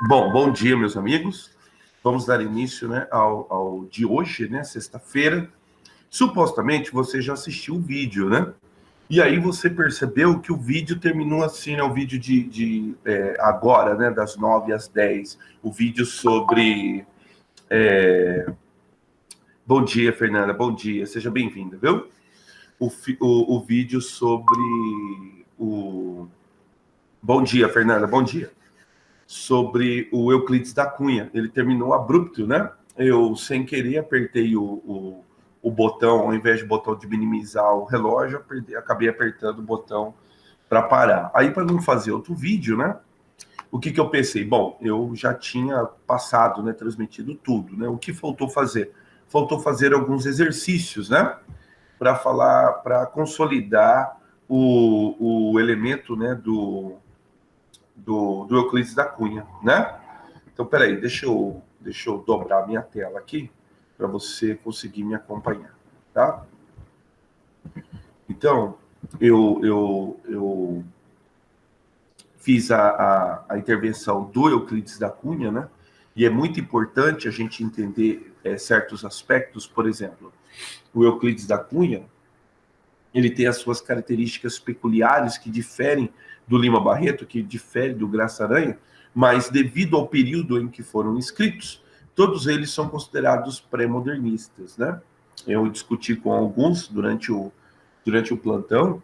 Bom dia, meus amigos. Vamos dar início, né, ao de hoje, né, sexta-feira. Supostamente você já assistiu o vídeo, né? E aí você percebeu que o vídeo terminou assim, né? O vídeo de agora, né, das 9 às 10. O vídeo sobre... Bom dia, Fernanda. Bom dia. Seja bem-vinda, viu? O vídeo sobre o... Bom dia, Fernanda. Bom dia. Sobre o Euclides da Cunha. Ele terminou abrupto, né? Eu, sem querer, apertei o botão, ao invés de botão de minimizar o relógio, acabei apertando o botão para parar. Aí, para não fazer outro vídeo, né? O que eu pensei? Bom, eu já tinha passado, né? Transmitido tudo, né? O que faltou fazer? Faltou fazer alguns exercícios, né? Para falar, para consolidar o elemento, né? Do Euclides da Cunha, né? Então, peraí, deixa eu dobrar a minha tela aqui para você conseguir me acompanhar, tá? Então, eu fiz a intervenção do Euclides da Cunha, né? E é muito importante a gente entender certos aspectos. Por exemplo, o Euclides da Cunha, ele tem as suas características peculiares que diferem do Lima Barreto, que difere do Graça Aranha, mas devido ao período em que foram escritos, todos eles são considerados pré-modernistas, né? Eu discuti com alguns durante o plantão,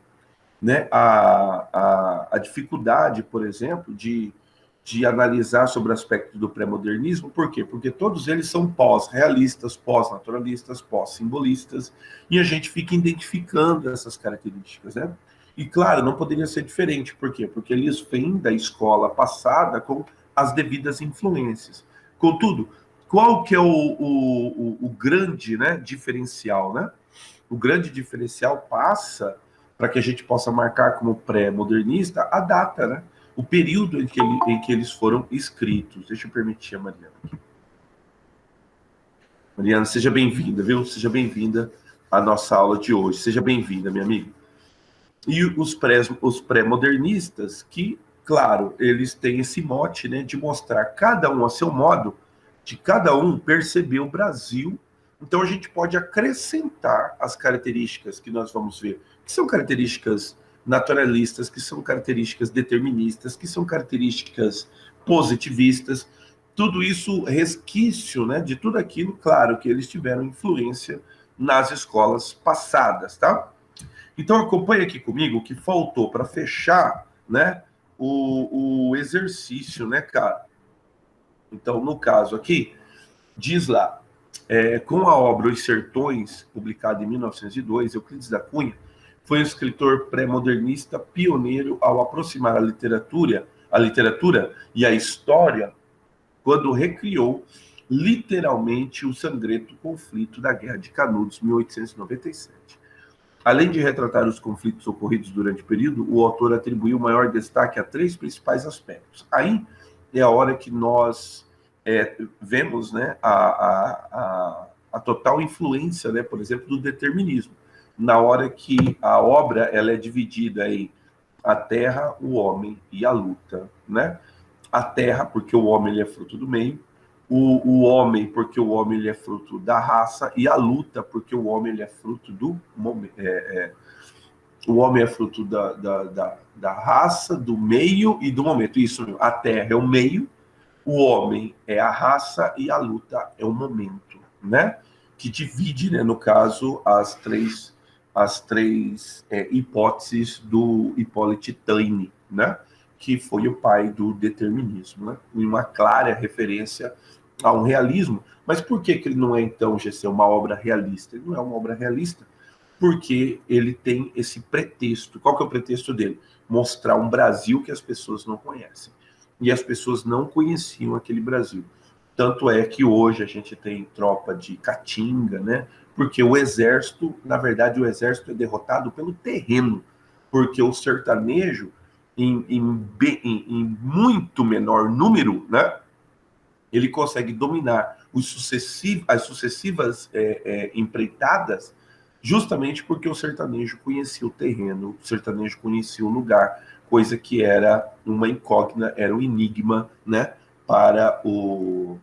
né, a dificuldade, por exemplo, de analisar sobre o aspecto do pré-modernismo. Por quê? Porque todos eles são pós-realistas, pós-naturalistas, pós-simbolistas, e a gente fica identificando essas características, né? E, claro, não poderia ser diferente. Por quê? Porque eles vêm da escola passada com as devidas influências. Contudo, qual que é o grande, né, diferencial, né? O grande diferencial passa para que a gente possa marcar como pré-modernista a data, né? O período em que eles foram escritos. Deixa eu permitir a Mariana aqui. Mariana, seja bem-vinda, viu? Seja bem-vinda à nossa aula de hoje. Seja bem-vinda, minha amiga. E os pré-modernistas, que, claro, eles têm esse mote, né, de mostrar cada um a seu modo, de cada um perceber o Brasil. Então a gente pode acrescentar as características que nós vamos ver, que são características naturalistas, que são características deterministas, que são características positivistas, tudo isso resquício, né, de tudo aquilo, claro, que eles tiveram influência nas escolas passadas, tá? Então acompanha aqui comigo o que faltou para fechar, né, o exercício, né, cara? Então, no caso aqui, diz lá, com a obra Os Sertões, publicada em 1902, Euclides da Cunha foi um escritor pré-modernista pioneiro ao aproximar a literatura e a história quando recriou literalmente o sangrento conflito da Guerra de Canudos, 1897. Além de retratar os conflitos ocorridos durante o período, o autor atribuiu maior destaque a três principais aspectos. Aí é a hora que nós vemos, né, a total influência, né, por exemplo, do determinismo. Na hora que a obra ela é dividida em a terra, o homem e a luta, né? A terra, porque o homem ele é fruto do meio, o homem, porque o homem ele é fruto da raça, e a luta, porque o homem ele é fruto do momento. O homem é fruto da raça, do meio e do momento. Isso, a terra é o meio, o homem é a raça e a luta é o momento, né? Que divide, né, no caso, as três hipóteses do Hippolyte Taine, né? Que foi o pai do determinismo, né? E uma clara referência a um realismo. Mas por que ele não é, então, GC, uma obra realista? Ele não é uma obra realista porque ele tem esse pretexto. Qual que é o pretexto dele? Mostrar um Brasil que as pessoas não conhecem. E as pessoas não conheciam aquele Brasil. Tanto é que hoje a gente tem tropa de Caatinga, né? Porque o exército, na verdade, o exército é derrotado pelo terreno, porque o sertanejo, em muito menor número, né? Ele consegue dominar as sucessivas empreitadas, justamente porque o sertanejo conhecia o terreno, o sertanejo conhecia o lugar, coisa que era uma incógnita, era um enigma, né, para o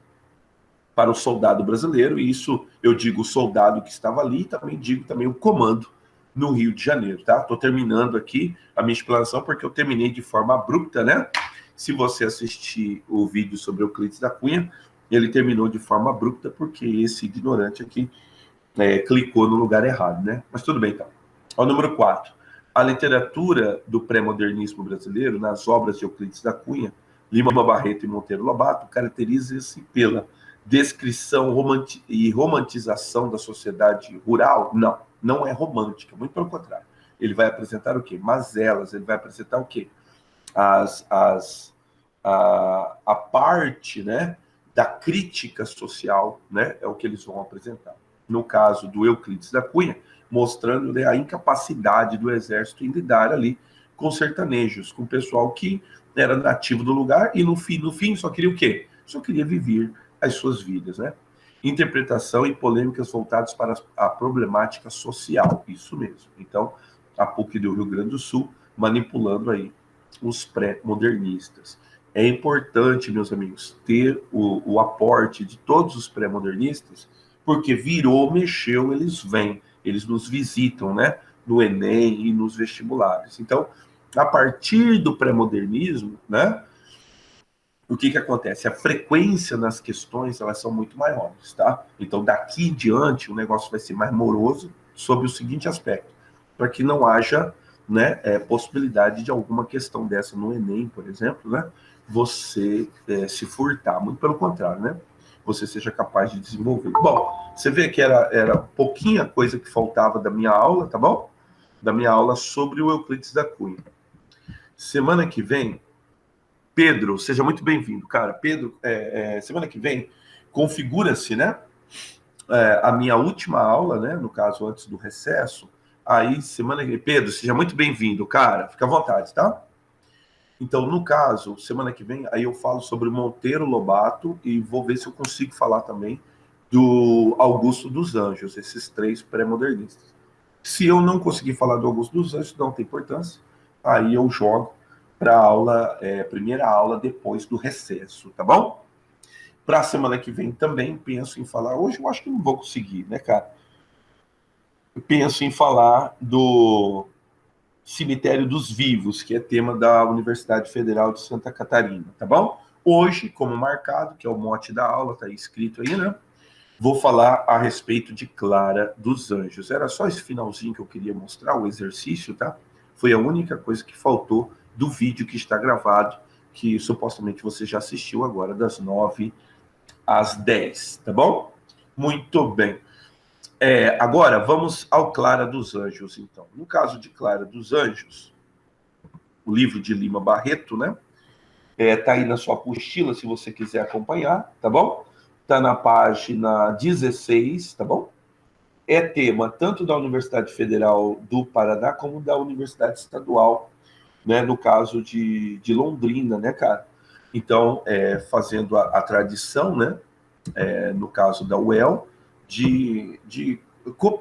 soldado brasileiro, e isso eu digo o soldado que estava ali, e também digo também o comando no Rio de Janeiro, tá? Estou terminando aqui a minha explanação, porque eu terminei de forma abrupta, né? Se você assistir o vídeo sobre Euclides da Cunha, ele terminou de forma abrupta, porque esse ignorante aqui clicou no lugar errado, né? Mas tudo bem, então. Ó, número 4. A literatura do pré-modernismo brasileiro, nas obras de Euclides da Cunha, Lima Barreto e Monteiro Lobato, caracteriza-se pela descrição e romantização da sociedade rural. Não, não é romântica, muito pelo contrário. Ele vai apresentar o quê? Mazelas, ele vai apresentar o quê? A parte, né, da crítica social, né, é o que eles vão apresentar. No caso do Euclides da Cunha, mostrando, né, a incapacidade do exército em lidar ali com sertanejos, com o pessoal que era nativo do lugar e no fim só queria o quê? Só queria viver as suas vidas, né? Interpretação e polêmicas voltadas para a problemática social, isso mesmo. Então, a PUC do Rio Grande do Sul manipulando aí os pré-modernistas. É importante, meus amigos, ter o aporte de todos os pré-modernistas, porque virou, mexeu, eles vêm, eles nos visitam, né? No Enem e nos vestibulares. Então, a partir do pré-modernismo, né? O que acontece? A frequência nas questões, elas são muito maiores, tá? Então, daqui em diante, o negócio vai ser mais moroso sob o seguinte aspecto, para que não haja, né, possibilidade de alguma questão dessa no Enem, por exemplo, né, você se furtar, muito pelo contrário, né, você seja capaz de desenvolver. Bom, você vê que era pouquinha coisa que faltava da minha aula, tá bom? Da minha aula sobre o Euclides da Cunha. Semana que vem, Pedro, seja muito bem-vindo, cara. Pedro, semana que vem, configura-se, né, a minha última aula, né, no caso, antes do recesso. Aí, semana que vem, Pedro, seja muito bem-vindo, cara. Fica à vontade, tá? Então, no caso, semana que vem, aí eu falo sobre Monteiro Lobato e vou ver se eu consigo falar também do Augusto dos Anjos, esses três pré-modernistas. Se eu não conseguir falar do Augusto dos Anjos, não tem importância. Aí eu jogo para a aula, primeira aula depois do recesso, tá bom? Para a semana que vem também penso em falar. Hoje eu acho que não vou conseguir, né, cara? Eu penso em falar do Cemitério dos Vivos, que é tema da Universidade Federal de Santa Catarina, tá bom? Hoje, como marcado, que é o mote da aula, tá aí escrito aí, né? Vou falar a respeito de Clara dos Anjos. Era só esse finalzinho que eu queria mostrar, o exercício, tá? Foi a única coisa que faltou do vídeo que está gravado, que supostamente você já assistiu agora, das 9 às 10, tá bom? Muito bem. Agora, vamos ao Clara dos Anjos, então. No caso de Clara dos Anjos, o livro de Lima Barreto, né? Tá aí na sua apostila, se você quiser acompanhar, tá bom? Tá na página 16, tá bom? É tema tanto da Universidade Federal do Paraná como da Universidade Estadual, né? No caso de Londrina, né, cara? Então, fazendo a tradição, né? No caso da UEL,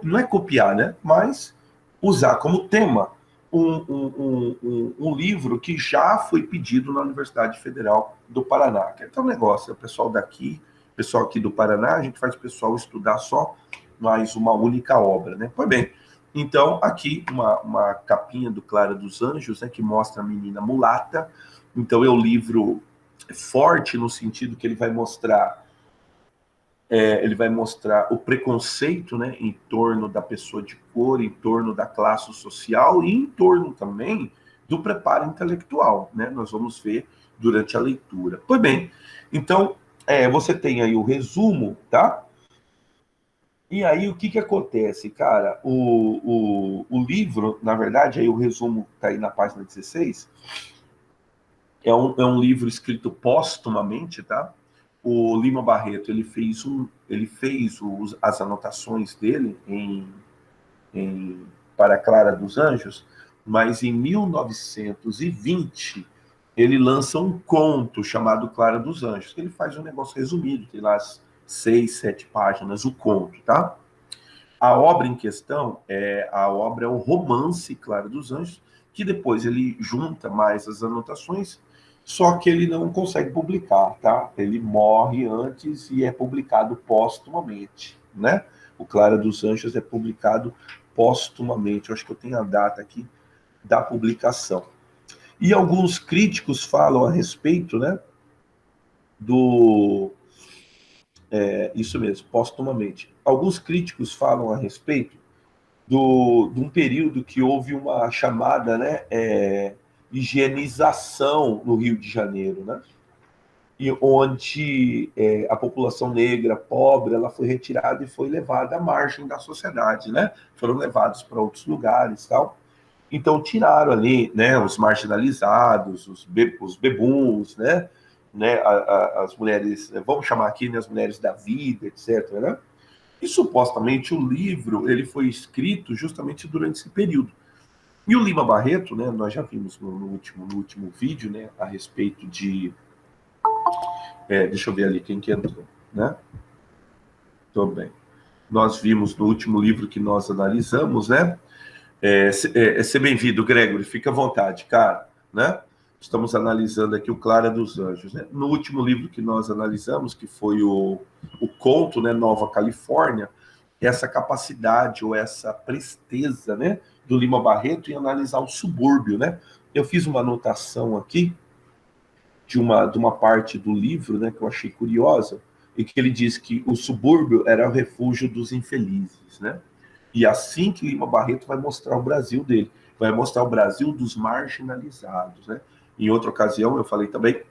não é copiar, né? Mas usar como tema um livro que já foi pedido na Universidade Federal do Paraná. Que é um negócio, o pessoal daqui, o pessoal aqui do Paraná, a gente faz o pessoal estudar só mais uma única obra, né? Pois bem, então aqui uma capinha do Clara dos Anjos, né, que mostra a menina mulata. Então é um livro forte no sentido que ele vai mostrar o preconceito, né, em torno da pessoa de cor, em torno da classe social e em torno também do preparo intelectual, né? Nós vamos ver durante a leitura. Pois bem, então você tem aí o resumo, tá? E aí o que acontece, cara? O livro, na verdade, aí o resumo está aí na página 16, é um livro escrito póstumamente, tá? O Lima Barreto ele fez as anotações dele para Clara dos Anjos, mas em 1920 ele lança um conto chamado Clara dos Anjos, que ele faz um negócio resumido, tem lá as 6, 7 páginas, o conto, tá? A obra em questão é o romance Clara dos Anjos, que depois ele junta mais as anotações Só que ele não consegue publicar, tá? Ele morre antes e é publicado póstumamente, né? O Clara dos Anjos é publicado póstumamente. Eu acho que eu tenho a data aqui da publicação. E alguns críticos falam a respeito, né? Do isso mesmo, póstumamente. Alguns críticos falam a respeito de um período que houve uma chamada, né, higienização no Rio de Janeiro, né? E onde a população negra, pobre, ela foi retirada e foi levada à margem da sociedade, né? Foram levados para outros lugares, tal. Então tiraram ali, né, os marginalizados, os bebuns, as mulheres, vamos chamar aqui, né, as mulheres da vida, etc, né? E supostamente o livro ele foi escrito justamente durante esse período. E o Lima Barreto, né, nós já vimos no último vídeo, né, a respeito de deixa eu ver ali quem que entrou, né? Tô bem. Nós vimos no último livro que nós analisamos, né? Ser bem-vindo, Gregory, fica à vontade, cara, né? Estamos analisando aqui o Clara dos Anjos, né? No último livro que nós analisamos, que foi o conto, né, Nova Califórnia, essa capacidade ou essa presteza, né, do Lima Barreto em analisar o subúrbio, né? Eu fiz uma anotação aqui de uma parte do livro, né, que eu achei curiosa, e que ele diz que o subúrbio era o refúgio dos infelizes, né? E assim que Lima Barreto vai mostrar o Brasil dele, vai mostrar o Brasil dos marginalizados, né? Em outra ocasião eu falei também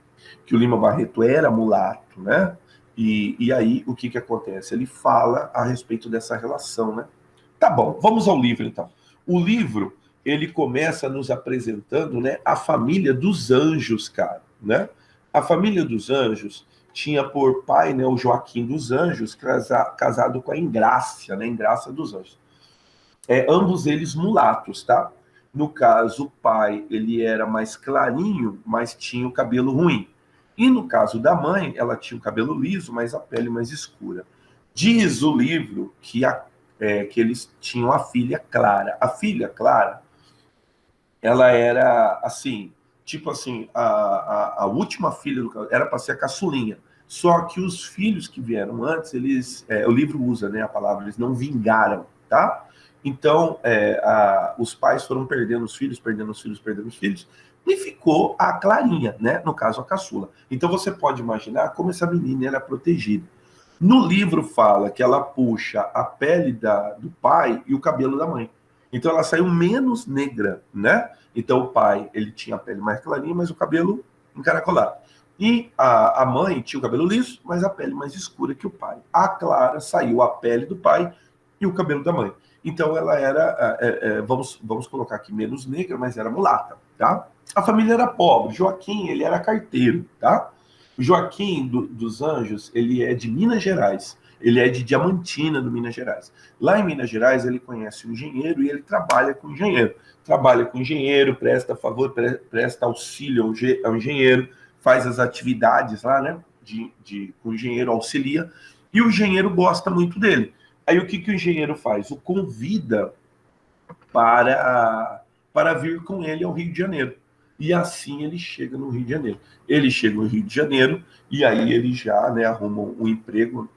que o Lima Barreto era mulato, né? E aí o que acontece? Ele fala a respeito dessa relação, né? Tá bom, vamos ao livro então. O livro ele começa nos apresentando, né, a família dos anjos, cara, né? A família dos anjos tinha por pai, né, o Joaquim dos Anjos, casado com a Engrácia, né, Engrácia dos Anjos. Ambos eles mulatos, tá? No caso, o pai, ele era mais clarinho, mas tinha o cabelo ruim. E no caso da mãe, ela tinha o cabelo liso, mas a pele mais escura. Diz o livro que eles tinham a filha Clara. A filha Clara, ela era assim, tipo assim, a última filha era para ser a caçulinha. Só que os filhos que vieram antes, o livro usa, né, a palavra, eles não vingaram, tá? Então, os pais foram perdendo os filhos, perdendo os filhos, perdendo os filhos, e ficou a Clarinha, né? No caso, a caçula. Então, você pode imaginar como essa menina era protegida. No livro fala que ela puxa a pele do pai e o cabelo da mãe. Então ela saiu menos negra, né? Então o pai, ele tinha a pele mais clarinha, mas o cabelo encaracolado. E a mãe tinha o cabelo liso, mas a pele mais escura que o pai. A Clara saiu a pele do pai e o cabelo da mãe. Então ela era, vamos colocar aqui, menos negra, mas era mulata, tá? A família era pobre. Joaquim, ele era carteiro, tá? Joaquim dos Anjos, ele é de Minas Gerais. Ele é de Diamantina, do Minas Gerais. Lá em Minas Gerais, ele conhece um engenheiro e ele trabalha com engenheiro. Trabalha com engenheiro, presta favor, presta auxílio ao engenheiro, faz as atividades lá, né? O engenheiro auxilia, e o engenheiro gosta muito dele. Aí o que o engenheiro faz? O convida para vir com ele ao Rio de Janeiro. E assim ele chega no Rio de Janeiro. Ele chega no Rio de Janeiro e aí ele já, né, arruma um emprego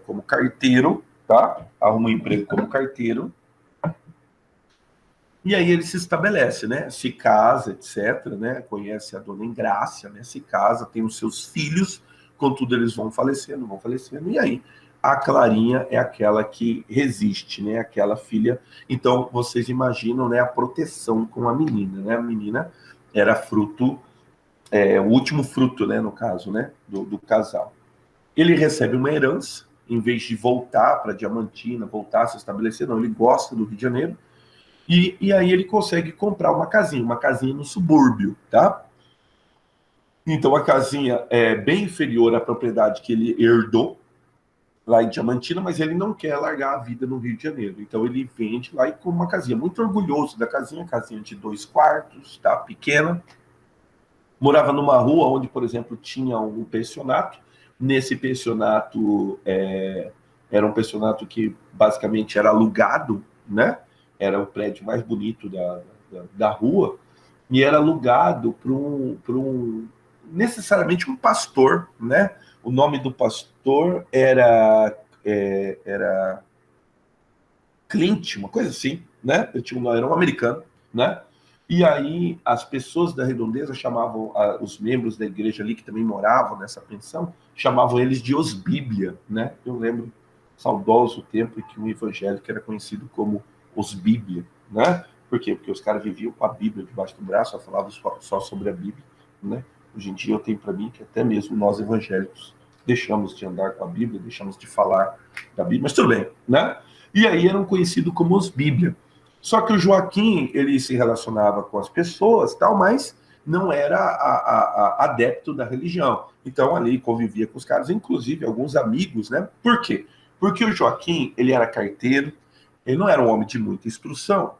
como carteiro, tá? Arruma um emprego como carteiro. E aí ele se estabelece, né? Se casa, etc, né? Conhece a dona Engrácia, né? Se casa, tem os seus filhos, contudo eles vão falecendo, e aí a Clarinha é aquela que resiste, né? Aquela filha. Então vocês imaginam, né, a proteção com a menina, né? A menina era fruto, o último fruto, né, no caso, né, do casal. Ele recebe uma herança, em vez de voltar para Diamantina, voltar a se estabelecer, não, ele gosta do Rio de Janeiro, e aí ele consegue comprar uma casinha no subúrbio, tá? Então a casinha é bem inferior à propriedade que ele herdou lá em Diamantina, mas ele não quer largar a vida no Rio de Janeiro. Então ele vende lá e com uma casinha, muito orgulhoso da casinha de 2 quartos, tá? Pequena. Morava numa rua onde, por exemplo, tinha um pensionato. Nesse pensionato, era um pensionato que basicamente era alugado, né? Era o prédio mais bonito da rua, e era alugado para um necessariamente um pastor, né? O nome do pastor era Clint, uma coisa assim, né? Era um americano, né? E aí as pessoas da redondeza chamavam os membros da igreja ali que também moravam nessa pensão, chamavam eles de os Bíblia, né? Eu lembro saudoso tempo em que um evangélico era conhecido como os Bíblia, né? Por quê? Porque os caras viviam com a Bíblia debaixo do braço, só falavam só sobre a Bíblia, né? Hoje em dia eu tenho para mim que até mesmo nós evangélicos deixamos de andar com a Bíblia, deixamos de falar da Bíblia, mas tudo bem, né? E aí eram conhecidos como os Bíblia. Só que o Joaquim, ele se relacionava com as pessoas, tal, mas não era adepto da religião. Então ali convivia com os caras, inclusive alguns amigos, né? Por quê? Porque o Joaquim, ele era carteiro, ele não era um homem de muita instrução,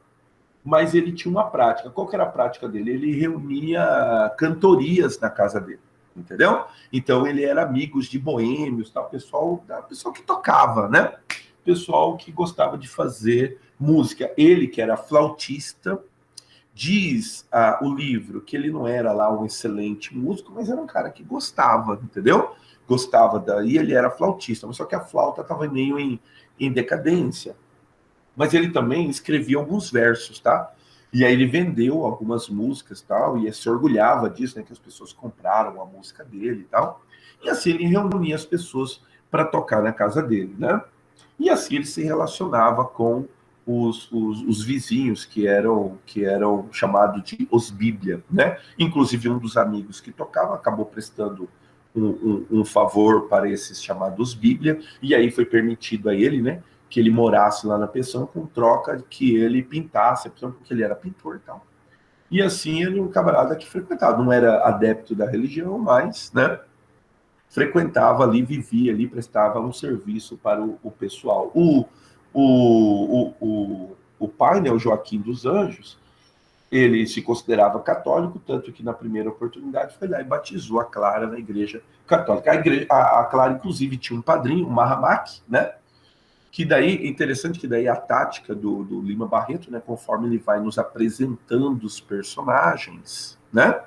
mas ele tinha uma prática. Qual que era a prática dele? Ele reunia cantorias na casa dele, entendeu? Então ele era amigo de boêmios, tal, pessoal que tocava, né? Pessoal que gostava de fazer música. Ele que era flautista, diz o livro que ele não era lá um excelente músico, mas era um cara que gostava, entendeu? Gostava daí, ele era flautista, mas só que a flauta estava meio em decadência. Mas ele também escrevia alguns versos, tá? E aí ele vendeu algumas músicas, tal, e se orgulhava disso, né, que as pessoas compraram a música dele e tal. E assim ele reunia as pessoas para tocar na casa dele, né? E assim ele se relacionava com os vizinhos que eram chamados de os Bíblia, né? Inclusive um dos amigos que tocava acabou prestando um favor para esses chamados Bíblia, e aí foi permitido a ele, né, que ele morasse lá na pensão com troca que ele pintasse, porque ele era pintor e tal. E assim ele é um camarada que frequentava, não era adepto da religião, mas, né, frequentava ali, vivia ali, prestava um serviço para o pessoal. O pai, né, o Joaquim dos Anjos, ele se considerava católico, tanto que na primeira oportunidade foi lá e batizou a Clara na igreja católica. A Clara, inclusive, tinha um padrinho, o Mahamak, né? Que daí, interessante que daí a tática do Lima Barreto, né, conforme ele vai nos apresentando os personagens, né?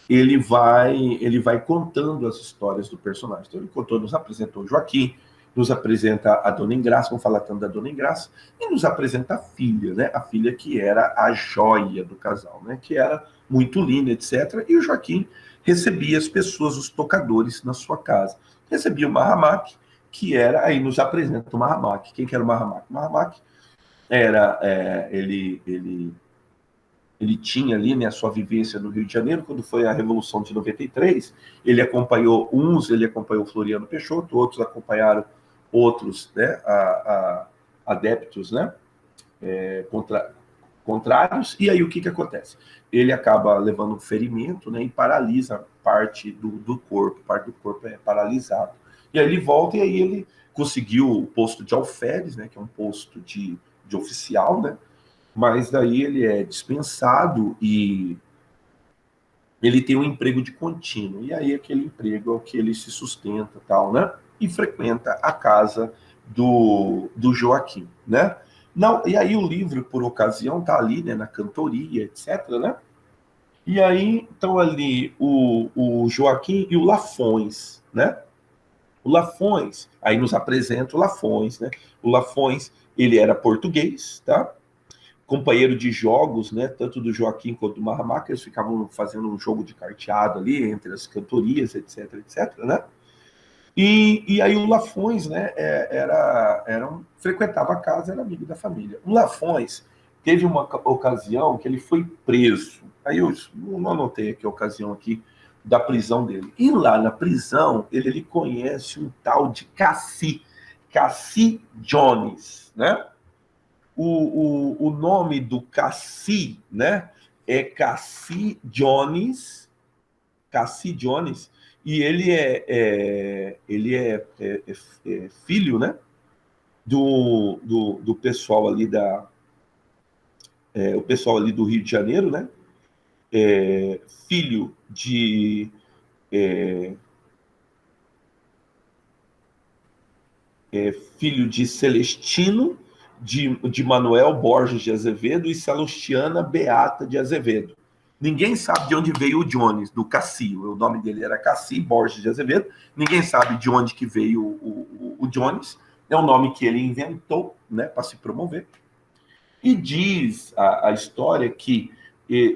Ele vai contando as histórias do personagem. Então ele contou, nos apresentou o Joaquim, nos apresenta a Dona Engraça, vamos falar tanto da Dona Engraça, e nos apresenta a filha, né? A filha que era a joia do casal, né? Que era muito linda, etc. E o Joaquim recebia as pessoas, os tocadores, na sua casa. Recebia o Mahamak, que era, aí nos apresenta o Mahamak. Quem que era o Mahamak? O Mahamak era, ele tinha ali, né, a sua vivência no Rio de Janeiro, quando foi a Revolução de 93, ele acompanhou Floriano Peixoto, outros acompanharam outros, né, adeptos, né, contrários, e aí o que acontece? Ele acaba levando um ferimento, né, e paralisa parte do corpo é paralisado. E aí ele volta, e aí ele conseguiu o posto de alferes, né, que é um posto de oficial, né, mas daí ele é dispensado e ele tem um emprego de contínuo. E aí aquele emprego é o que ele se sustenta, tal, né? E frequenta a casa do Joaquim, né? Não, e aí o livro, por ocasião, tá ali, né, na cantoria, etc, né? E aí estão ali o Joaquim e o Lafões, né? O Lafões, aí nos apresenta o Lafões, né? O Lafões, ele era português, tá? Companheiro de jogos, né, tanto do Joaquim quanto do Mahamak, eles ficavam fazendo um jogo de carteado ali entre as cantorias, etc, né? E aí o Lafões, né, frequentava a casa, era amigo da família. O Lafões teve uma ocasião que ele foi preso. Aí eu não anotei aqui a ocasião aqui da prisão dele. E lá na prisão, ele conhece um tal de Cassi Jones, né? O nome do Cassi, né, é Cassi Jones, e ele é filho, né, do pessoal ali o pessoal ali do Rio de Janeiro, né, filho é, filho de Celestino de Manuel Borges de Azevedo e Salustiana Beata de Azevedo. Ninguém sabe de onde veio o Jones, do Cassi. O nome dele era Cassi Borges de Azevedo. Ninguém sabe de onde que veio o Jones. É um nome que ele inventou, né, para se promover. E diz a história que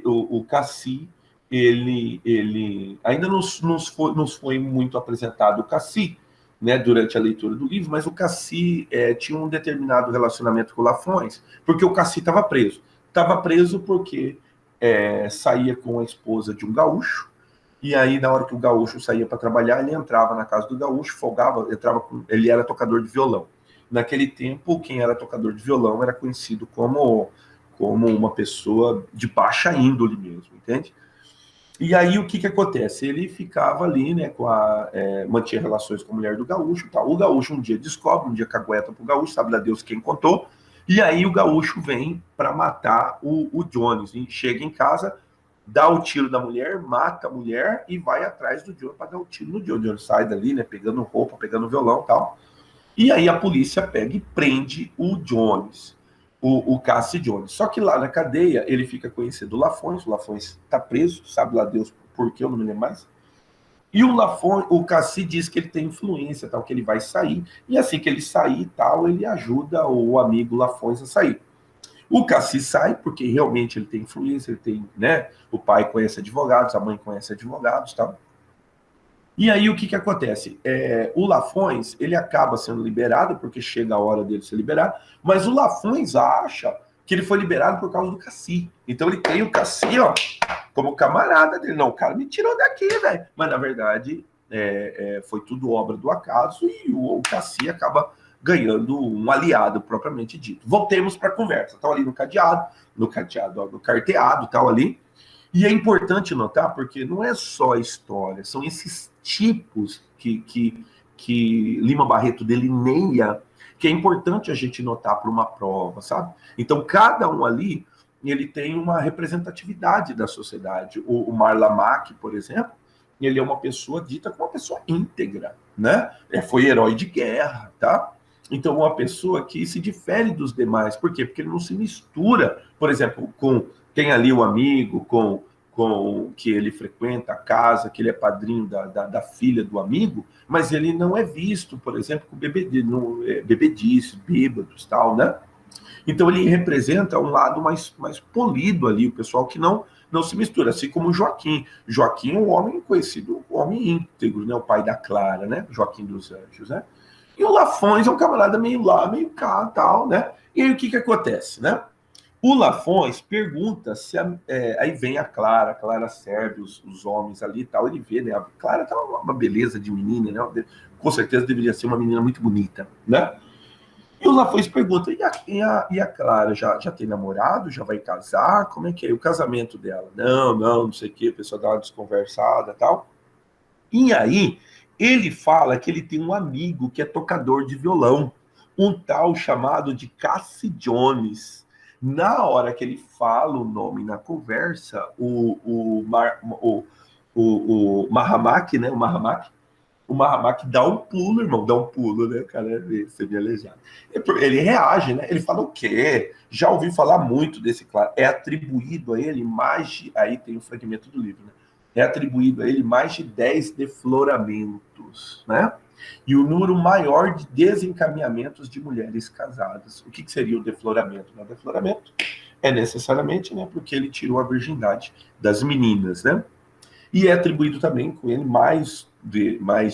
o Cassi, ele ainda nos foi muito apresentado o Cassi, né, durante a leitura do livro, mas o Cassi tinha um determinado relacionamento com o Lafões, porque o Cassi estava preso. Estava preso porque saía com a esposa de um gaúcho, e aí na hora que o gaúcho saía para trabalhar, ele entrava na casa do gaúcho, folgava, ele era tocador de violão. Naquele tempo, quem era tocador de violão era conhecido como uma pessoa de baixa índole mesmo, entende? E aí o que acontece? Ele ficava ali, né, mantinha relações com a mulher do gaúcho, tal. O gaúcho um dia descobre, um dia cagueta pro gaúcho, sabe lá Deus quem contou, e aí o gaúcho vem para matar o Jones, e chega em casa, dá o tiro da mulher, mata a mulher e vai atrás do Jones para dar o tiro no Jones. O Jones sai dali, né, pegando roupa, pegando violão e tal. E aí a polícia pega e prende o Jones, o Cassi Jones. Só que lá na cadeia ele fica conhecido o Lafões está preso, sabe lá Deus por quê, eu não me lembro mais. E o Cassi diz que ele tem influência, tal, que ele vai sair, e assim que ele sair tal, ele ajuda o amigo Lafões a sair. O Cassi sai porque realmente ele tem influência, ele tem, né? O pai conhece advogados, a mãe conhece advogados, tal. E aí o que acontece? O Lafões, ele acaba sendo liberado, porque chega a hora dele ser liberado, mas o Lafões acha que ele foi liberado por causa do Cassi. Então ele tem o Cassi, ó, como camarada dele. Não, o cara me tirou daqui, velho. Mas na verdade foi tudo obra do acaso e o Cassi acaba ganhando um aliado propriamente dito. Voltemos para a conversa. Estava ali no carteado, tal ali. E é importante notar, porque não é só a história, são esses tipos que Lima Barreto delineia, que é importante a gente notar para uma prova, sabe? Então, cada um ali, ele tem uma representatividade da sociedade. O Marlamac, por exemplo, ele é uma pessoa dita como uma pessoa íntegra, né? Foi herói de guerra, tá? Então, uma pessoa que se difere dos demais. Por quê? Porque ele não se mistura, por exemplo, tem ali o amigo, com que ele frequenta a casa, que ele é padrinho da filha do amigo, mas ele não é visto, por exemplo, com bebedice, bêbados, tal, né? Então ele representa um lado mais polido ali, o pessoal que não se mistura, assim como o Joaquim. Joaquim é um homem conhecido, um homem íntegro, né? O pai da Clara, né? Joaquim dos Anjos, né? E o Lafões é um camarada meio lá, meio cá, tal, né? E aí o que acontece, né? O Lafões pergunta se aí vem a Clara serve os homens ali e tal, ele vê, né? A Clara tá uma beleza de menina, né? Com certeza deveria ser uma menina muito bonita, né? E o Lafões pergunta, e a Clara já tem namorado? Já vai casar? Como é que é o casamento dela? Não sei o que, a pessoa dá uma desconversada e tal. E aí, ele fala que ele tem um amigo que é tocador de violão, um tal chamado de Cassi Jones. Na hora que ele fala o nome na conversa, o Mahamak, né? O Mahamak dá um pulo, irmão, dá um pulo, né? O cara você me aleijado. Ele reage, né? Ele fala o quê? Já ouvi falar muito desse claro. É atribuído a ele mais de. Aí tem um fragmento do livro, né? É atribuído a ele mais de 10 defloramentos, né? E o número maior de desencaminhamentos de mulheres casadas. O que seria o defloramento? O defloramento é necessariamente, né? Porque ele tirou a virgindade das meninas, né? E é atribuído também com ele mais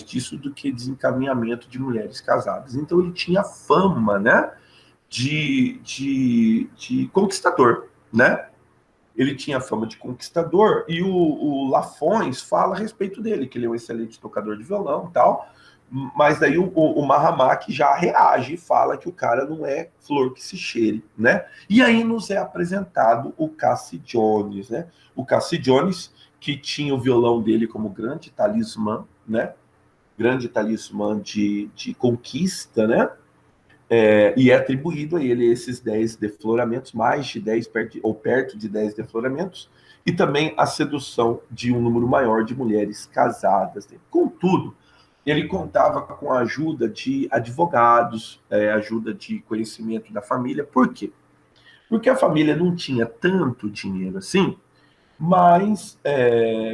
disso do que desencaminhamento de mulheres casadas. Então ele tinha fama, né, de conquistador, né? Ele tinha fama de conquistador e o Lafões fala a respeito dele, que ele é um excelente tocador de violão e tal, mas daí o Mahamak já reage e fala que o cara não é flor que se cheire, né? E aí nos é apresentado o Cassi Jones, né? O Cassi Jones, que tinha o violão dele como grande talismã, né? Grande talismã de conquista, né? E é atribuído a ele esses 10 defloramentos, mais de 10, ou perto de 10 defloramentos, e também a sedução de um número maior de mulheres casadas. Contudo, ele contava com a ajuda de advogados, ajuda de conhecimento da família. Por quê? Porque a família não tinha tanto dinheiro assim, mas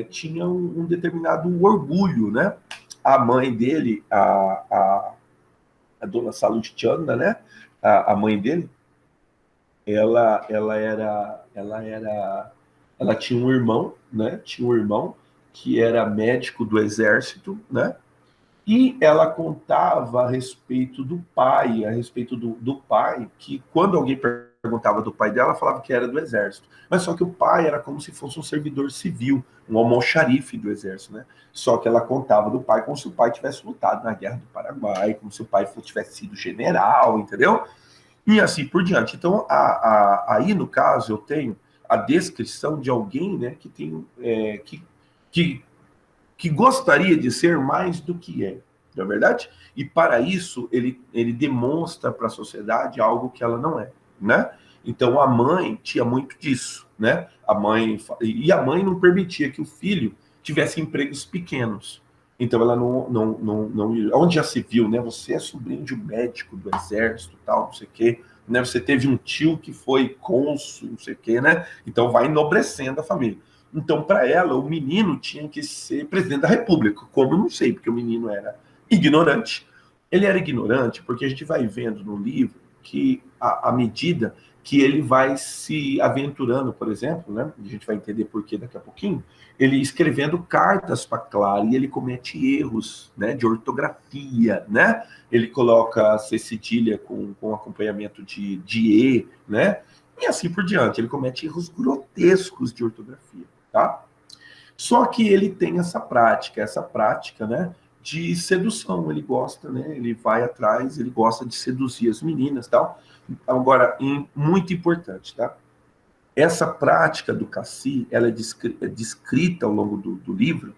tinha um determinado orgulho, né? A mãe dele, a dona Salutiana, né? A mãe dele, ela tinha um irmão, né? Tinha um irmão que era médico do exército, né? E ela contava a respeito do pai, a respeito do pai, que quando alguém perguntava do pai dela, falava que era do exército. Mas só que o pai era como se fosse um servidor civil, um almoxarife do exército, né? Só que ela contava do pai como se o pai tivesse lutado na Guerra do Paraguai, como se o pai tivesse sido general, entendeu? E assim por diante. Então, aí no caso, eu tenho a descrição de alguém, né, que tem que, que gostaria de ser mais do que é, não é verdade? E para isso ele demonstra para a sociedade algo que ela não é, né? Então a mãe tinha muito disso, né? A mãe não permitia que o filho tivesse empregos pequenos. Então ela não onde já se viu, né? Você é sobrinho de um médico do exército, tal, não sei o quê, né? Você teve um tio que foi cônsul, não sei o quê, né? Então vai enobrecendo a família. Então, para ela, o menino tinha que ser presidente da República. Como eu não sei, porque o menino era ignorante. Ele era ignorante porque a gente vai vendo no livro que, à medida que ele vai se aventurando, por exemplo, né? A gente vai entender por que daqui a pouquinho, ele escrevendo cartas para Clara e ele comete erros, né, de ortografia, né? Ele coloca C cedilha com acompanhamento de E, né? E assim por diante. Ele comete erros grotescos de ortografia, tá? Só que ele tem essa prática, né, de sedução. Ele gosta, né, ele vai atrás, ele gosta de seduzir as meninas, tal. Agora, muito importante, tá? Essa prática do Cassi, ela é descrita ao longo do livro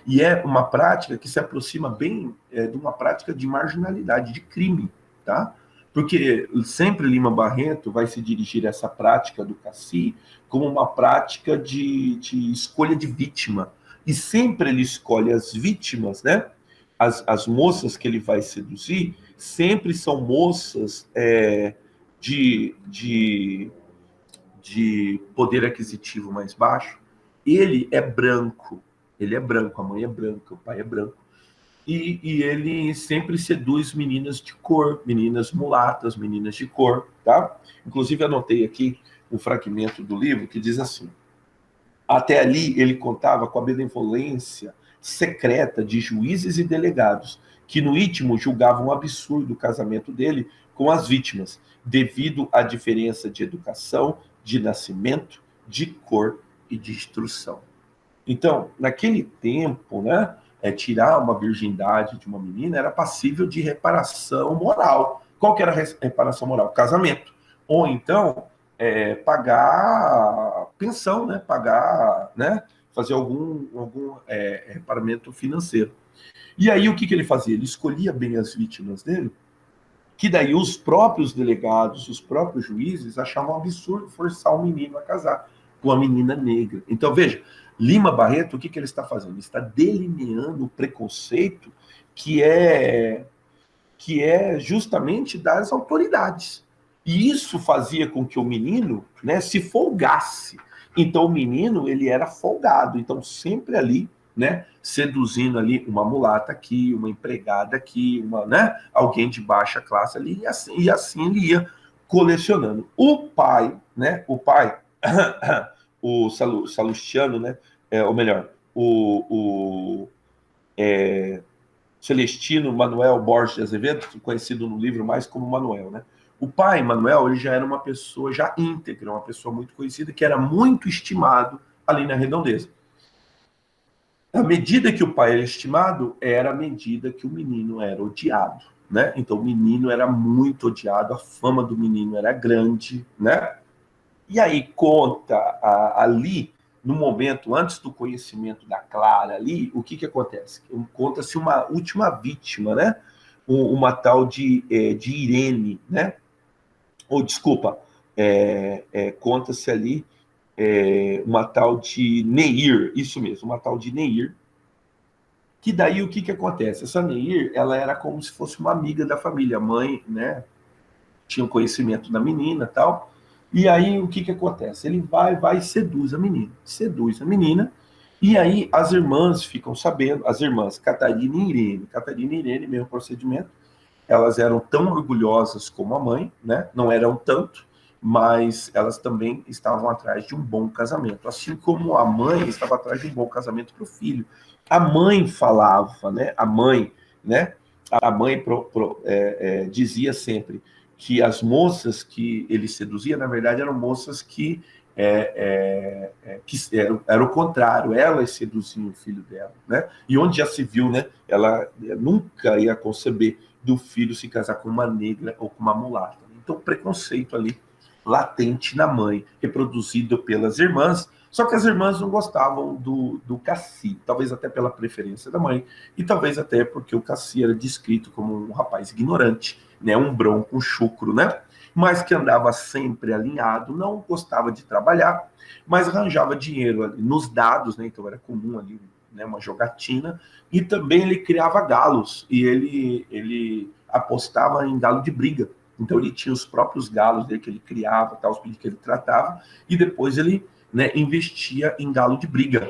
e é uma prática que se aproxima bem de uma prática de marginalidade, de crime, tá? Porque sempre Lima Barreto vai se dirigir a essa prática do Cassi como uma prática de escolha de vítima. E sempre ele escolhe as vítimas, né? As moças que ele vai seduzir sempre são moças de, de, de poder aquisitivo mais baixo. Ele é branco, a mãe é branca, o pai é branco. E ele sempre seduz meninas de cor, meninas mulatas, meninas de cor, tá? Inclusive anotei aqui um fragmento do livro que diz assim: até ali ele contava com a benevolência secreta de juízes e delegados, que no íntimo julgavam um absurdo o casamento dele com as vítimas, devido à diferença de educação, de nascimento, de cor e de instrução. Então, naquele tempo, né, tirar uma virgindade de uma menina era passível de reparação moral. Qual que era a reparação moral? Casamento. Ou então, pagar pensão, né, pagar, né, fazer algum reparamento financeiro. E aí, o que ele fazia? Ele escolhia bem as vítimas dele, que daí os próprios delegados, os próprios juízes achavam um absurdo forçar o menino a casar com a menina negra. Então, veja, Lima Barreto, o que ele está fazendo? Ele está delineando o preconceito que é justamente das autoridades. E isso fazia com que o menino, né, se folgasse. Então, o menino, ele era folgado. Então, sempre ali, né, seduzindo ali uma mulata aqui, uma empregada aqui, né, alguém de baixa classe ali, e assim ele ia colecionando. O pai, né, o Salustiano, né, ou melhor, Celestino Manuel Borges de Azevedo, conhecido no livro mais como Manuel, né? O pai, Manuel, ele já era uma pessoa já íntegra, uma pessoa muito conhecida, que era muito estimado ali na redondeza. À medida que o pai era estimado, era a medida que o menino era odiado, né? Então o menino era muito odiado, a fama do menino era grande, né? E aí conta ali, no momento antes do conhecimento da Clara ali, o que acontece? Conta-se uma última vítima, né? Uma tal de Irene, né? Ou desculpa, conta-se ali uma tal de Neir, isso mesmo, uma tal de Neir, que daí o que acontece? Essa Neir, ela era como se fosse uma amiga da família, a mãe, né? Tinha o conhecimento da menina, tal, E aí, o que acontece? Ele vai e seduz a menina, e aí as irmãs ficam sabendo, as irmãs Catarina e Irene, mesmo procedimento, elas eram tão orgulhosas como a mãe, né? Não eram tanto, mas elas também estavam atrás de um bom casamento, assim como a mãe estava atrás de um bom casamento para o filho. A mãe falava, né? Né? A mãe dizia sempre que as moças que ele seduzia, na verdade, eram moças que era o contrário, elas seduziam o filho dela, né? E onde já se viu, né? Ela nunca ia conceber do filho se casar com uma negra ou com uma mulata. Então, preconceito ali latente na mãe, reproduzido pelas irmãs, só que as irmãs não gostavam do Cassi, talvez até pela preferência da mãe, e talvez até porque o Cassi era descrito como um rapaz ignorante, né, um bronco, um chucro, né? Mas que andava sempre alinhado, não gostava de trabalhar, mas arranjava dinheiro ali nos dados, né? Então era comum ali, né, uma jogatina, e também ele criava galos, e ele apostava em galo de briga. Então ele tinha os próprios galos dele que ele criava, tal, os que ele tratava, e depois ele, né, investia em galo de briga.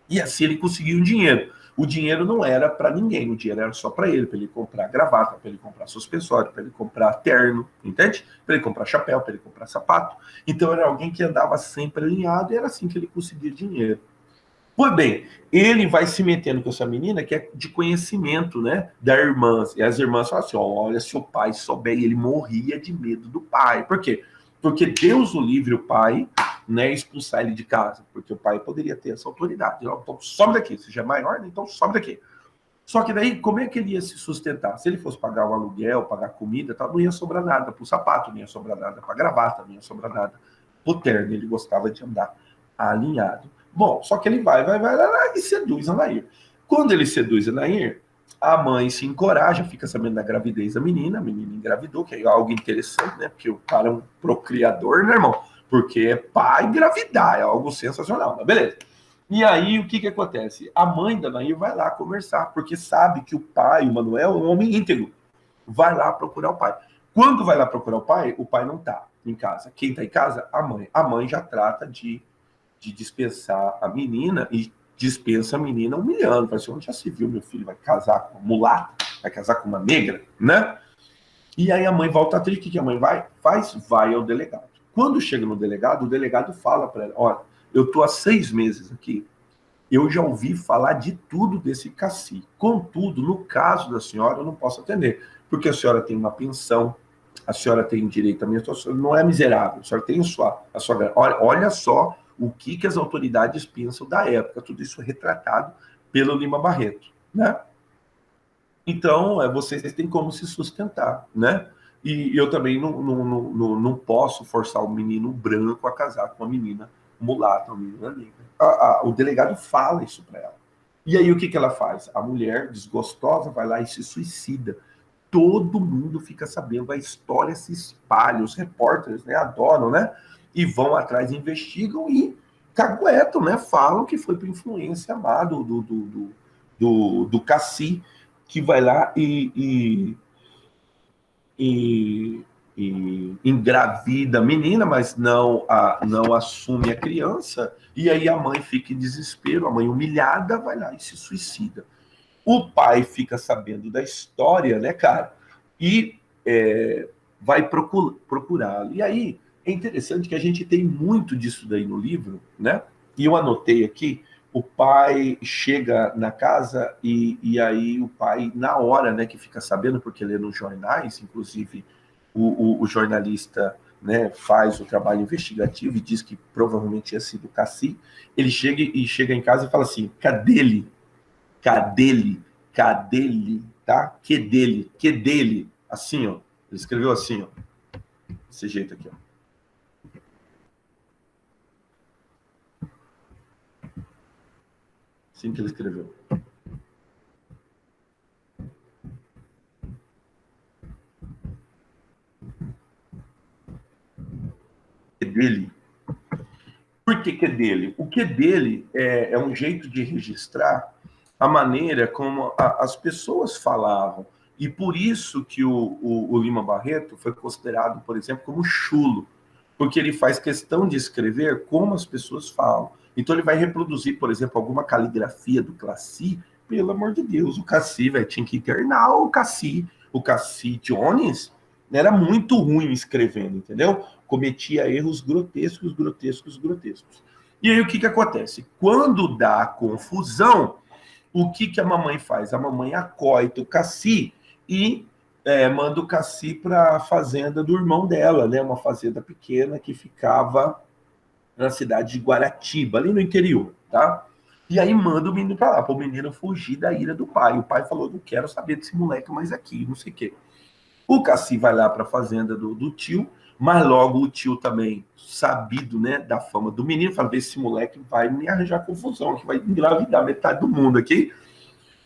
E assim ele conseguia um dinheiro. O dinheiro não era para ninguém, o dinheiro era só para ele comprar gravata, para ele comprar suspensório, para ele comprar terno, entende? Para ele comprar chapéu, para ele comprar sapato. Então era alguém que andava sempre alinhado e era assim que ele conseguia dinheiro. Pois bem, ele vai se metendo com essa menina que é de conhecimento, né, da irmã. E as irmãs falam assim: ó, olha, se o pai souber, e ele morria de medo do pai. Por quê? Porque Deus o livre o pai, né, expulsar ele de casa, porque o pai poderia ter essa autoridade. Então, sobe daqui, você já é maior, então sobe daqui. Só que daí, como é que ele ia se sustentar? Se ele fosse pagar o aluguel, pagar comida, tal, não ia sobrar nada para o sapato, não ia sobrar nada para a gravata, não ia sobrar nada para o terno. Ele gostava de andar alinhado. Bom, só que ele vai e seduz a Nair. Quando ele seduz a Nair, a mãe se encoraja, fica sabendo da gravidez da menina, a menina engravidou, que é algo interessante, né? Porque o cara é um procriador, né, irmão? Porque é pai engravidar, é algo sensacional, mas beleza. E aí, o que acontece? A mãe da Nair vai lá conversar, porque sabe que o pai, o Manuel, é um homem íntegro. Vai lá procurar o pai. Quando vai lá procurar o pai não tá em casa. Quem tá em casa? A mãe. A mãe já trata de dispensar a menina e dispensa a menina humilhando. Fala assim: onde já se viu, meu filho vai casar com uma mulata, vai casar com uma negra, né? E aí a mãe volta atrás, o que a mãe faz? Vai ao delegado. Quando chega no delegado, o delegado fala para ela: olha, eu estou há 6 meses aqui, eu já ouvi falar de tudo desse cacique. Contudo, no caso da senhora, eu não posso atender, porque a senhora tem uma pensão, a senhora tem direito a minha situação, não é miserável, a senhora tem a sua olha só o que as autoridades pensam da época, tudo isso é retratado pelo Lima Barreto, né? Então, vocês têm como se sustentar, né? E eu também não posso forçar o menino branco a casar com a menina mulata, uma menina negra. O delegado fala isso para ela. E aí o que ela faz? A mulher, desgostosa, vai lá e se suicida. Todo mundo fica sabendo, a história se espalha, os repórteres, né, adoram, né? E vão atrás, investigam e caguetam, né? Falam que foi por influência amado do Cassi, que vai lá e, e engravida a menina, mas não assume a criança, e aí a mãe fica em desespero, a mãe humilhada vai lá e se suicida. O pai fica sabendo da história, né, cara, e vai procurá-lo. E aí é interessante que a gente tem muito disso daí no livro, né? E eu anotei aqui: o pai chega na casa aí o pai, na hora, né, que fica sabendo, porque lê nos jornais, inclusive o jornalista, né, faz o trabalho investigativo e diz que provavelmente tinha sido o Cassi. Ele chega em casa e fala assim: cadê ele? Cadê ele? Cadê ele? Tá? Que dele? Que dele? Assim, ó. Ele escreveu assim, ó. Desse jeito aqui, ó. Assim que ele escreveu. Que dele? Por que é dele? O que é dele é um jeito de registrar a maneira como as pessoas falavam. E por isso que o Lima Barreto foi considerado, por exemplo, como chulo. Porque ele faz questão de escrever como as pessoas falam. Então ele vai reproduzir, por exemplo, alguma caligrafia do Classi. Pelo amor de Deus, o Cassi, velho, tinha que internar o Cassi. O Cassi Jones era muito ruim escrevendo, entendeu? Cometia erros grotescos, grotescos, grotescos. E aí o que acontece? Quando dá confusão, o que a mamãe faz? A mamãe acoita o Cassi e manda o Cassi para a fazenda do irmão dela, né? Uma fazenda pequena que ficava na cidade de Guaratiba, ali no interior, tá? E aí manda o menino para lá, para o menino fugir da ira do pai. O pai falou, não quero saber desse moleque mais aqui, não sei o quê. O Cassi vai lá para a fazenda do tio, mas logo o tio também, sabido, né, da fama do menino, fala, esse moleque vai me arranjar confusão, que vai engravidar metade do mundo aqui.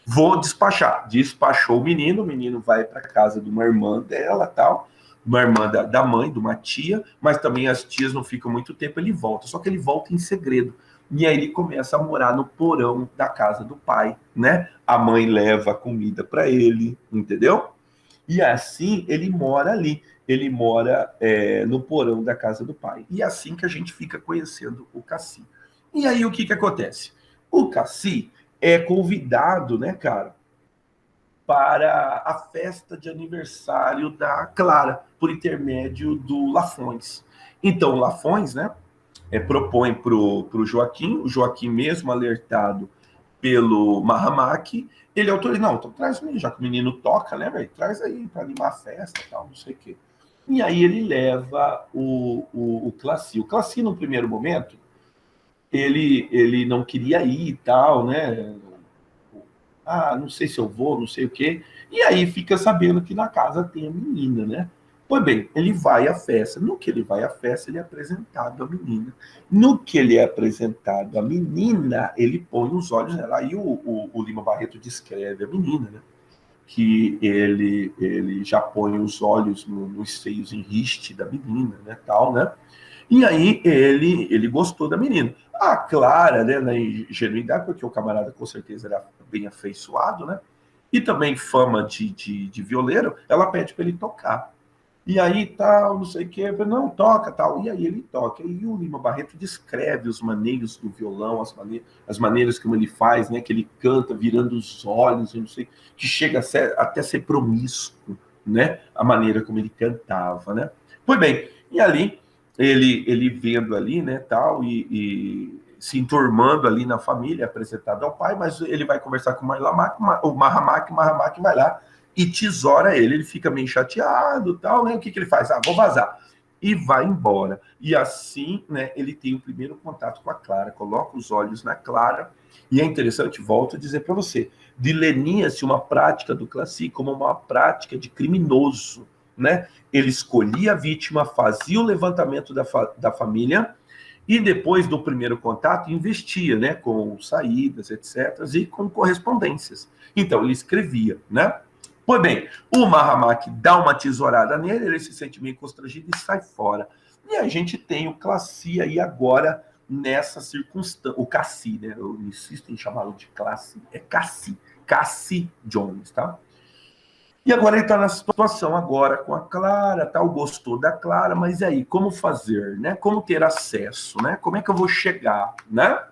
Vou despachar. Despachou o menino vai para casa de uma irmã dela, tal, uma irmã da mãe, de uma tia, mas também as tias não ficam muito tempo, ele volta. Só que ele volta em segredo. E aí ele começa a morar no porão da casa do pai, né? A mãe leva a comida para ele, entendeu? E assim ele mora ali. Ele mora no porão da casa do pai. E é assim que a gente fica conhecendo o Cassi. E aí o que acontece? O Cassi é convidado, né, cara, para a festa de aniversário da Clara, por intermédio do Lafões. Então, o Lafões, né, propõe para o Joaquim, o Joaquim mesmo alertado pelo Mahamak, ele autoriza, não, então traz o menino, já que o menino toca, né, velho, traz aí para animar a festa e tal, não sei o quê. E aí ele leva o Classi. O Classi, no primeiro momento, ele não queria ir e tal, né, não sei se eu vou, não sei o quê. E aí fica sabendo que na casa tem a menina, né? Pois bem, ele vai à festa. No que ele vai à festa, ele é apresentado à menina. No que ele é apresentado à menina, ele põe os olhos nela. Aí o Lima Barreto descreve a menina, né? Que ele já põe os olhos nos seios em riste da menina, né? Tal, né? E aí ele gostou da menina. A Clara, né, na ingenuidade, porque o camarada com certeza era bem afeiçoado, né? E também fama de violeiro, ela pede para ele tocar. E aí tal, não sei o que, não, toca tal. E aí ele toca. E o Lima Barreto descreve os maneiros do violão, as maneiras como ele faz, né? Que ele canta virando os olhos, não sei, que chega até ser promíscuo, né? A maneira como ele cantava, né? Pois bem, e ali ele vendo ali, né, tal, e se enturmando ali na família, apresentado ao pai, mas ele vai conversar com o Mahamak vai lá e tesoura ele fica meio chateado, tal, né, o que ele faz? Vou vazar. E vai embora. E assim, né, ele tem o primeiro contato com a Clara, coloca os olhos na Clara, e é interessante, volto a dizer para você, delineia-se uma prática do Classi como uma prática de criminoso, né? Ele escolhia a vítima, fazia o levantamento da família e depois do primeiro contato investia, né, com saídas, etc, e com correspondências. Então ele escrevia, né? Pois bem, o Mahamak dá uma tesourada nele, ele se sente meio constrangido e sai fora. E a gente tem o Classi aí agora nessa circunstância, o Cassi, né? Eu insisto em chamá-lo de Classi, é Cassi, Cassi Jones, tá? E agora ele está na situação agora com a Clara, tal, gostou da Clara, mas e aí, como fazer, né? Como ter acesso, né? Como é que eu vou chegar, né?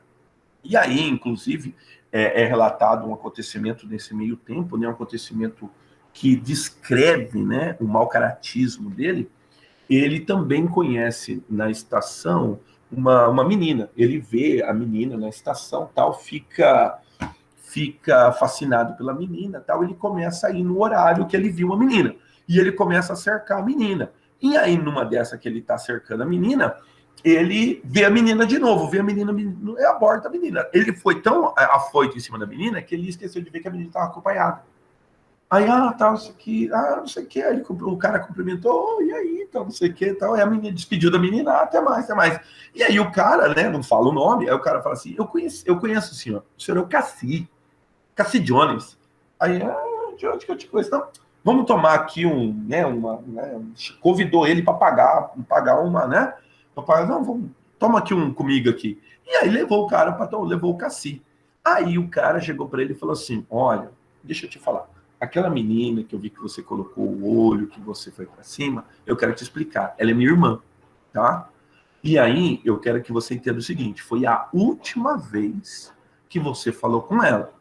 E aí, inclusive, é relatado um acontecimento nesse meio tempo, né? Um acontecimento que descreve, né, o mau caratismo dele. Ele também conhece na estação uma menina. Ele vê a menina na estação, tal, fica fascinado pela menina, tal, ele começa a ir no horário que ele viu a menina. E ele começa a cercar a menina. E aí, numa dessa que ele está cercando a menina, ele vê a menina de novo, vê a menina, aborda a menina. Ele foi tão afoito em cima da menina que ele esqueceu de ver que a menina estava acompanhada. Aí, tal, isso aqui, não sei o que. Aí o cara cumprimentou, e aí, então, não sei o que, tal. Aí a menina despediu da menina, até mais, até mais. E aí o cara, né, não fala o nome, aí o cara fala assim, eu conheço o senhor é o Cassi. Cassi Jones. Aí, de onde que eu te conheço? Não, vamos tomar aqui convidou ele para pagar uma, né? Pra pagar, não, toma aqui um comigo aqui. E aí levou o cara, levou o Cassi. Aí o cara chegou para ele e falou assim, olha, deixa eu te falar, aquela menina que eu vi que você colocou o olho, que você foi para cima, eu quero te explicar, ela é minha irmã. tá? E aí, eu quero que você entenda o seguinte, foi a última vez que você falou com ela.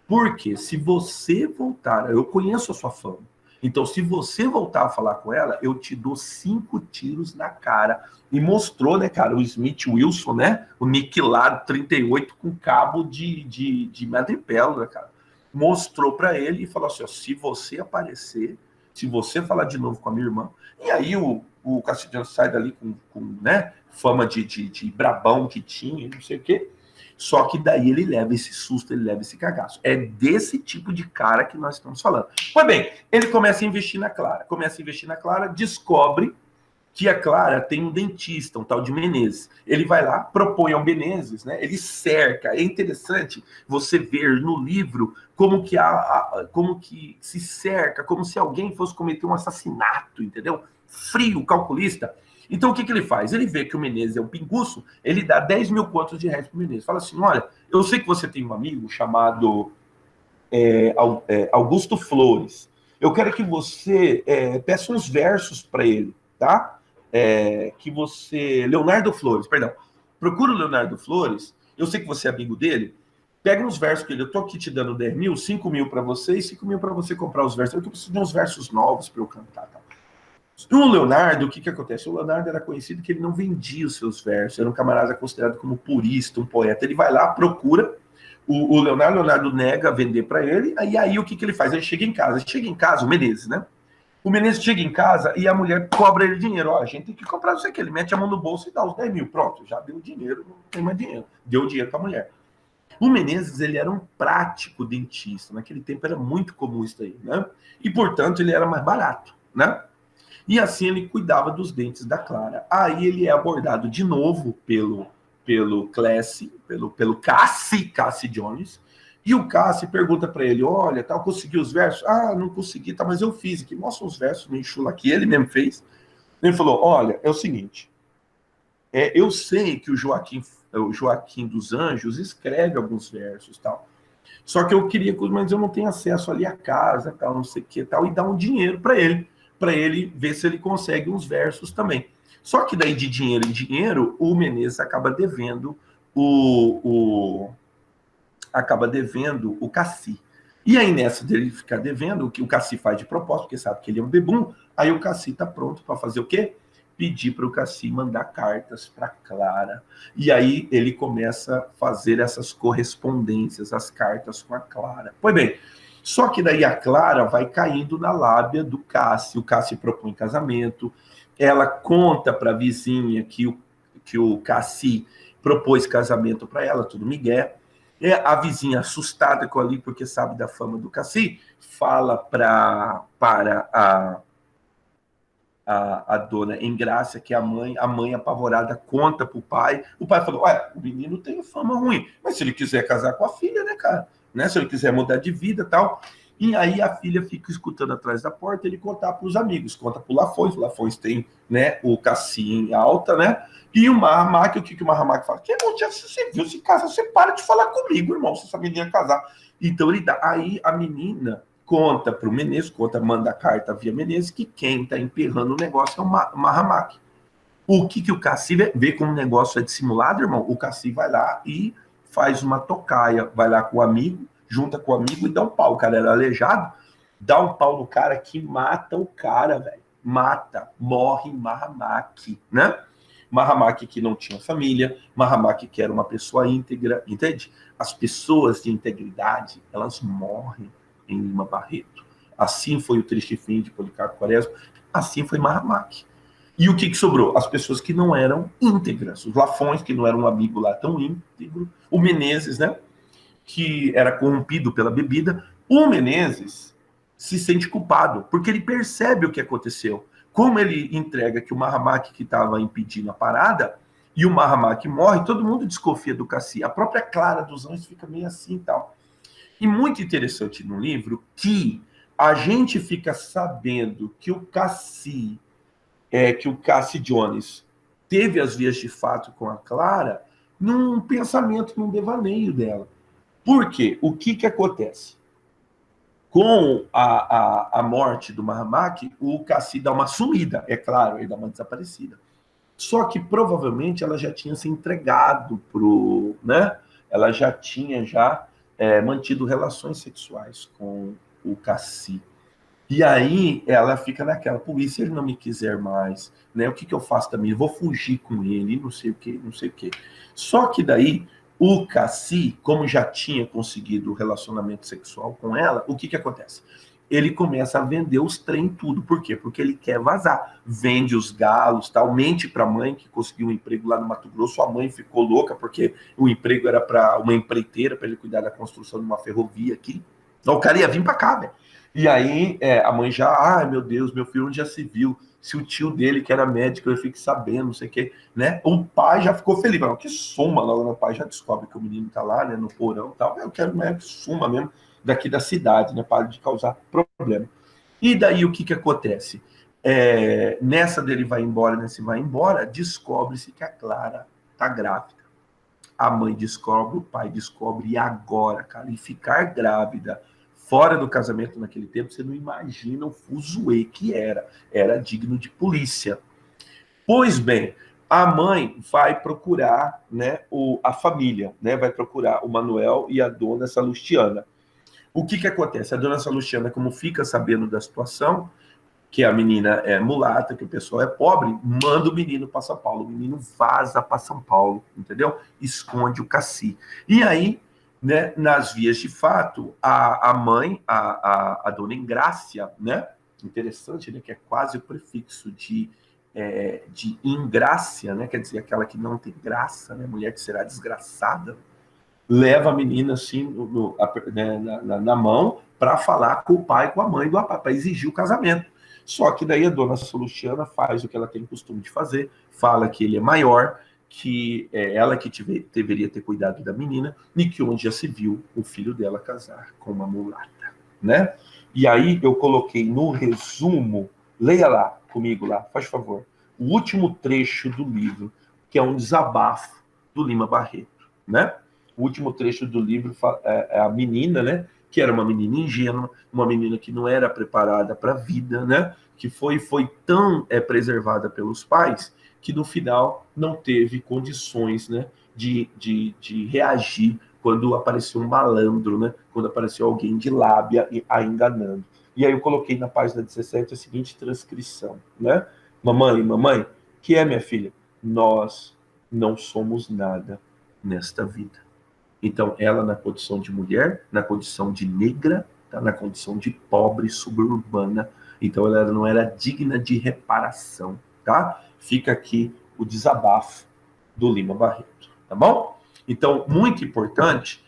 Porque se você voltar, eu conheço a sua fama, então se você voltar a falar com ela, eu te dou 5 tiros na cara. E mostrou, né, cara, o Smith Wilson, né, o niquilado 38 com cabo de madrepérola, né, cara. Mostrou para ele e falou assim, ó, se você aparecer, se você falar de novo com a minha irmã, e aí o Cassidiano sai dali com né, fama de brabão que tinha, não sei o quê. Só que daí ele leva esse susto, ele leva esse cagaço. É desse tipo de cara que nós estamos falando. Pois bem, ele começa a investir na Clara, descobre que a Clara tem um dentista, um tal de Menezes. Ele vai lá, propõe ao Menezes, né? Ele cerca. É interessante você ver no livro como que se cerca, como se alguém fosse cometer um assassinato, entendeu? Frio, calculista. Então, o que ele faz? Ele vê que o Menezes é um pinguço, ele dá 10 mil contos de reais para o Menezes. Fala assim, olha, eu sei que você tem um amigo chamado Augusto Flores. Eu quero que você peça uns versos para ele, tá? Que você... Leonardo Flores, perdão. Procura o Leonardo Flores, eu sei que você é amigo dele, pega uns versos que ele... Eu tô aqui te dando 10 mil, 5 mil para você e 5 mil para você comprar os versos. Eu preciso de uns versos novos para eu cantar, tá? O Leonardo, o que acontece? O Leonardo era conhecido que ele não vendia os seus versos, era um camarada considerado como purista, um poeta. Ele vai lá, procura, o Leonardo nega vender para ele, e aí o que ele faz? Ele chega em casa, o Menezes, né? O Menezes chega em casa e a mulher cobra ele dinheiro. Ó, a gente tem que comprar isso aqui. Ele mete a mão no bolso e dá os 10 mil. Pronto, já deu dinheiro, não tem mais dinheiro. Deu dinheiro para a mulher. O Menezes, ele era um prático dentista. Naquele tempo era muito comum isso aí, né? E, portanto, ele era mais barato, né? E assim ele cuidava dos dentes da Clara. Aí ele é abordado de novo pelo Cassie Jones. E o Cassie pergunta para ele: olha, tal, consegui os versos? Ah, não consegui, tá, mas eu fiz aqui. Mostra os versos, me enxula aqui. Ele mesmo fez. Ele falou: olha, é o seguinte, eu sei que o Joaquim dos Anjos escreve alguns versos, tal. Só que eu queria, mas eu não tenho acesso ali à casa, tal, não sei o que, tal, e dar um dinheiro para ele ver se ele consegue uns versos também. Só que daí de dinheiro em dinheiro, o Menezes acaba devendo o Cassi. E aí nessa dele ficar devendo, o que o Cassi faz de propósito, porque sabe que ele é um bebum, aí o Cassi tá pronto para fazer o quê? Pedir para o Cassi mandar cartas para Clara. E aí ele começa a fazer essas correspondências, as cartas com a Clara. Pois bem, só que daí a Clara vai caindo na lábia do Cassi. O Cassi propõe casamento, ela conta para a vizinha que o Cassi propôs casamento para ela, tudo migué. A vizinha assustada com ali, porque sabe da fama do Cassi, fala para a dona Engrácia, que é a mãe apavorada conta pro pai. O pai falou: ué, o menino tem fama ruim, mas se ele quiser casar com a filha, né, cara? Né? Se ele quiser mudar de vida e tal. E aí a filha fica escutando atrás da porta ele contar para os amigos, conta para o Lafões tem, né, o Cassi em alta, né? E o Mahamaki, o que o Mahamaki fala? Que não tinha você viu se casa, você para de falar comigo, irmão, se essa menina casar. Então ele dá. Aí a menina conta para o Menezes, manda a carta via Menezes, que quem está emperrando o negócio é o Mahamaki. O que o Cassi vê como o negócio é dissimulado, irmão? O Cassi vai lá e faz uma tocaia, vai lá com o amigo, junta com o amigo e dá um pau. O cara era aleijado, dá um pau no cara que mata o cara, velho. Mata, morre Mahamaki, né? Mahamaki que não tinha família, Mahamaki que era uma pessoa íntegra, entende? As pessoas de integridade, elas morrem em Lima Barreto. Assim foi o triste fim de Policarpo Quaresma, assim foi Mahamaki. E o que sobrou? As pessoas que não eram íntegras, os Lafões, que não eram um amigo lá tão íntegro, o Menezes, né, que era corrompido pela bebida. O Menezes se sente culpado, porque ele percebe o que aconteceu. Como ele entrega que o Mahamaki que estava impedindo a parada, e o Mahamaki morre, todo mundo desconfia do Cassi. A própria Clara dos Anjos fica meio assim e tal. E muito interessante no livro que a gente fica sabendo que o Cassi Jones teve as vias de fato com a Clara num pensamento, num devaneio dela. Por quê? O que acontece? Com a morte do Mahamaki, o Cassi dá uma sumida, é claro, ele dá uma desaparecida. Só que provavelmente ela já tinha se entregado pro, né? Ela já tinha mantido relações sexuais com o Cassi. E aí ela fica naquela, pô, e se ele não me quiser mais, né? O que que eu faço também? Eu vou fugir com ele, não sei o que, não sei o que. Só que daí o Cassi, como já tinha conseguido o relacionamento sexual com ela, o que que acontece? Ele começa a vender os trem tudo. Por quê? Porque ele quer vazar. Vende os galos, tal, mente para a mãe que conseguiu um emprego lá no Mato Grosso. A mãe ficou louca porque o emprego era para uma empreiteira, para ele cuidar da construção de uma ferrovia aqui. Então, o cara ia vir para cá, velho. E aí a mãe já, ai meu Deus, meu filho onde já se viu? Se o tio dele, que era médico, eu fique sabendo, não sei o quê, né? O pai já ficou feliz, mas que suma logo, o pai já descobre que o menino tá lá, né, no porão e tal. Eu quero mais que suma mesmo daqui da cidade, né? Para de causar problema. E daí o que que acontece? Nessa dele vai embora, nesse vai embora, descobre-se que a Clara tá grávida. A mãe descobre, o pai descobre, e agora, cara, e ficar grávida fora do casamento naquele tempo, você não imagina o fuzuê que era. Era digno de polícia. Pois bem, a mãe vai procurar, né, a família, né, vai procurar o Manuel e a dona Salustiana. O que que acontece? A dona Salustiana, como fica sabendo da situação, que a menina é mulata, que o pessoal é pobre, manda o menino para São Paulo. O menino vaza para São Paulo, entendeu? Esconde o Cassi. E aí, né, nas vias de fato, a mãe, a dona Engrácia, né? Interessante, né? Que é quase o prefixo de ingrácia, né? Quer dizer, aquela que não tem graça, né? Mulher que será desgraçada. Leva a menina assim né, na mão para falar com o pai e com a mãe do rapaz, para exigir o casamento. Só que daí a dona Luciana faz o que ela tem costume de fazer, fala que ele é maior, que é ela que deveria ter cuidado da menina, e que onde já se viu o filho dela casar com uma mulata, né? E aí eu coloquei no resumo, leia lá comigo lá, faz favor, o último trecho do livro, que é um desabafo do Lima Barreto, né? O último trecho do livro é a menina, né? Que era uma menina ingênua, uma menina que não era preparada para a vida, né? Que foi tão preservada pelos pais que no final não teve condições, né? De reagir quando apareceu um malandro, né? Quando apareceu alguém de lábia a enganando. E aí eu coloquei na página 17 a seguinte transcrição, né? Mamãe, que é minha filha? Nós não somos nada nesta vida. Então, ela na condição de mulher, na condição de negra, tá? Na condição de pobre suburbana. Então, ela não era digna de reparação, tá? Fica aqui o desabafo do Lima Barreto, tá bom? Então, muito importante